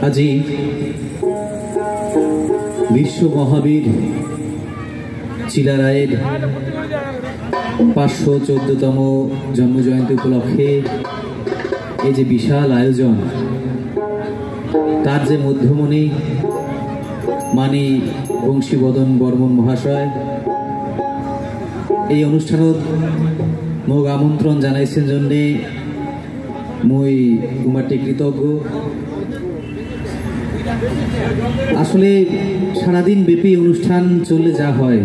আজি বিশ্ব মহাবীর চিলারায়ের 514তম জন্মজয়ন্তী উপলক্ষে এই যে বিশাল আয়োজন, তার যে মধ্যমণি মানি বংশীবদন বর্মন মহাশয় এই অনুষ্ঠানত মোক আমন্ত্রণ জানাইছেন জন্যে মই কুমারটি কৃতজ্ঞ। আসলে সারাদিন ব্যাপী অনুষ্ঠান চলে যা হয়,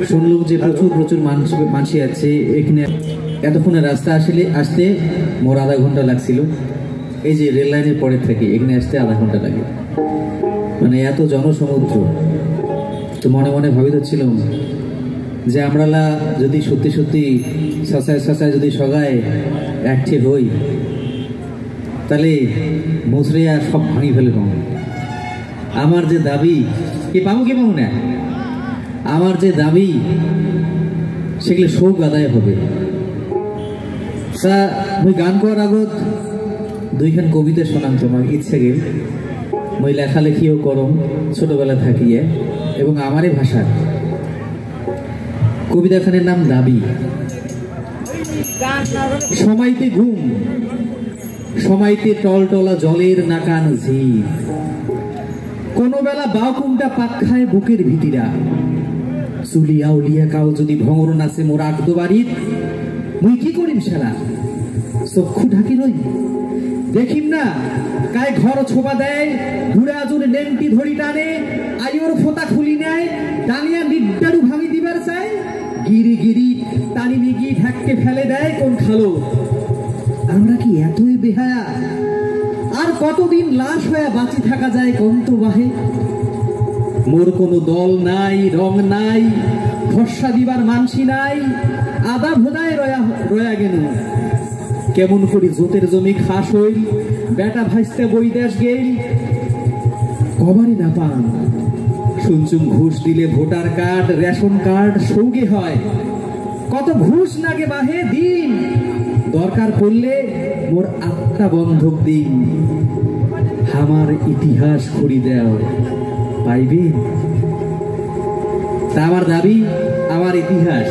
শুনলাম যে প্রচুর প্রচুর মানুষ আছে এখানে। এতক্ষণে রাস্তা আসতে মোর আধা ঘন্টা লাগছিল। এই যে রেল লাইনের পরের থেকে এখানে আসতে আধা ঘন্টা লাগে, মানে এত জনসমুদ্র। তো মনে মনে ভাবিতেছিলাম যে আমরা যদি সত্যি সত্যি সসায় যদি সগায় একঠে হই, তাহলে মুসরিয়া সব ভাঙি ফেলে পাবো। আমার যে দাবি কি পাবো না, আমার যে দাবি সেগুলো সব আদায় হবে। তা মই গান করার আগত দুইখান কবিতা শোনাম তোমার ইচ্ছে গেল। মই লেখালেখিও করম ছোটবেলা থাকিয়ে, এবং আমারই ভাষার। কবিতাখানের নাম দাবি। সময়তে ঘুম, সময়তে টলটলা জলের নাকান ঝিল, কোনো বেলা বাউকুমটা পাক খায় বুকের ভিতিরা। চুলিয়া উলিয়া কাউ যদি ভঙর নাচে মোর আগদ বাড়ির, মুই কি করিম শালা? চক্ষু ঢাকি রই, দেখিম না কায় ঘর ছোপা দেয়, ঘুরা জোরে লেংটি ধরি টানে, আয়োর ফোতা খুলি নেয়, টানিয়া নিড্ডারু ভাঙি দিবার চায়। গিরি গিরি টানি নিগি ঢাককে ফেলে দেয় কোন খালো। আমরা কি এতই বেহায়া? আর কতদিন লাশ হয়ে বাঁচি থাকা যায় কন্ত বাহে? মোর কোনো দল নাই, রং নাই, ভরসা দিবার মানসি নাই, আদা ভোদায় রয়া গেল। কেমন করি জোতের জমি খাস হইল, বেটা ভাইস্তে বৈদেশ গেল, কবারই না পান। শুনছুম ঘুষ দিলে ভোটার কার্ড, রেশন কার্ড সৌগে হয়। কত ঘুষ নাগে বাহে দিন, দরকার পড়লে মোর আত্মা বন্ধক দিন। আমার ইতিহাস খড়ি দেও পাইবে। তা আমার দাবি, আমার ইতিহাস।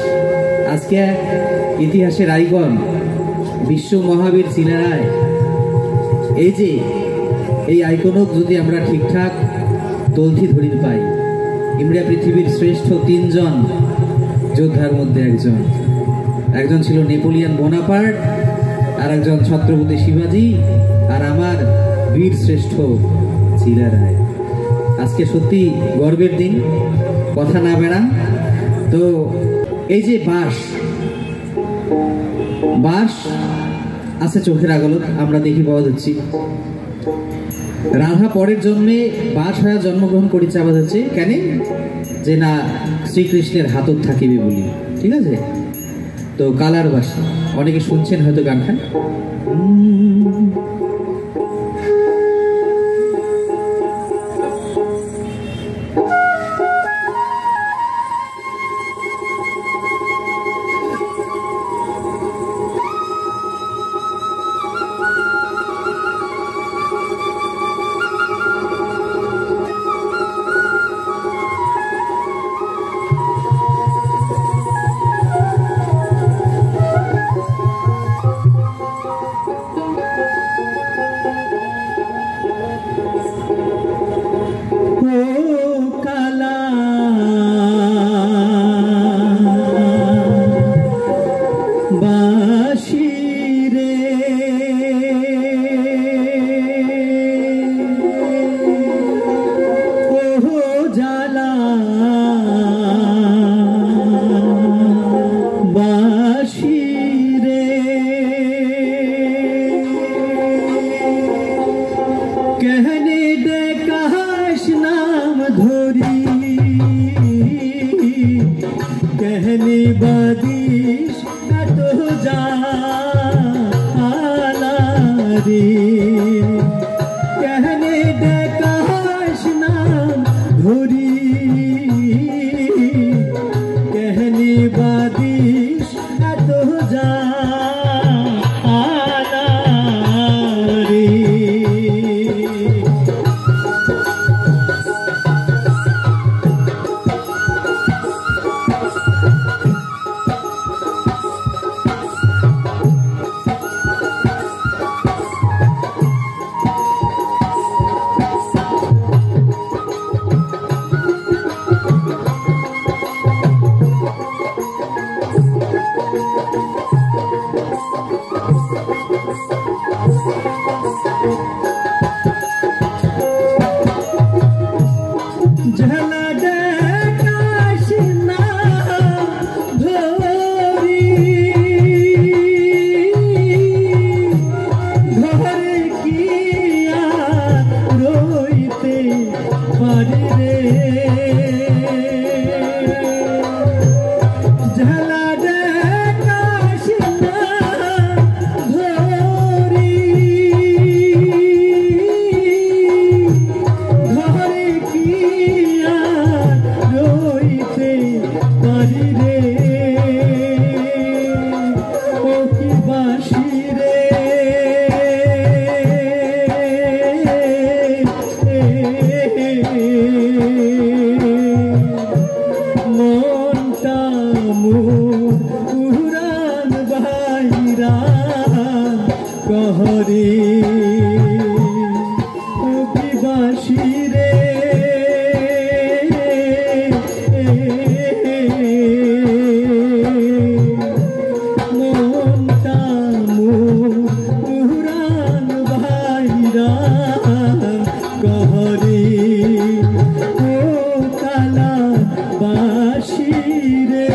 আজকে ইতিহাসের আইকন বিশ্ব মহাবীর চিলারায়, এই যে এই আইকনক যদি আমরা ঠিকঠাক তলথি ধরিতে পাই, আমরা পৃথিবীর শ্রেষ্ঠ 3 জন যোদ্ধার মধ্যে একজন ছিল নেপোলিয়ান বোনাপার্ট, আর একজন ছত্রপতি শিবাজি, আর আমার বীর শ্রেষ্ঠ চিলারায়। আজকে সত্যি গর্বের দিন, কথা না বেড়ান। তো এই যে বাঁশ আছে চোখের আগলত, আমরা দেখি পাওয়া যাচ্ছি। রাধা পরের জন্মে বাঁশ হয়ে জন্মগ্রহণ করি চাওয়া যাচ্ছে কেন? যে না শ্রীকৃষ্ণের হাতত থাকিবে বলি, ঠিক আছে? তো কালার বাঁশি অনেকে শুনছেন হয়তো গানখান। कहने बदिश तो जाला रे, कहने देकाश नाम धोरी, कहने बदिश तो जाला रे। कहरे अभिबासी रे मनटा मुरान भाईरा कहरे ओ काला बासी रे।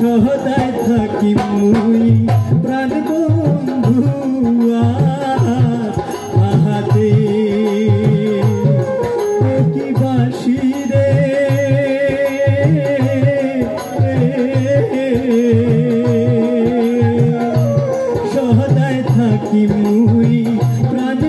সহদায় থাকি মুই প্রাণ বন্ধু আহাতে কি বাসি রে সহদায় থাকি মুই প্রাণ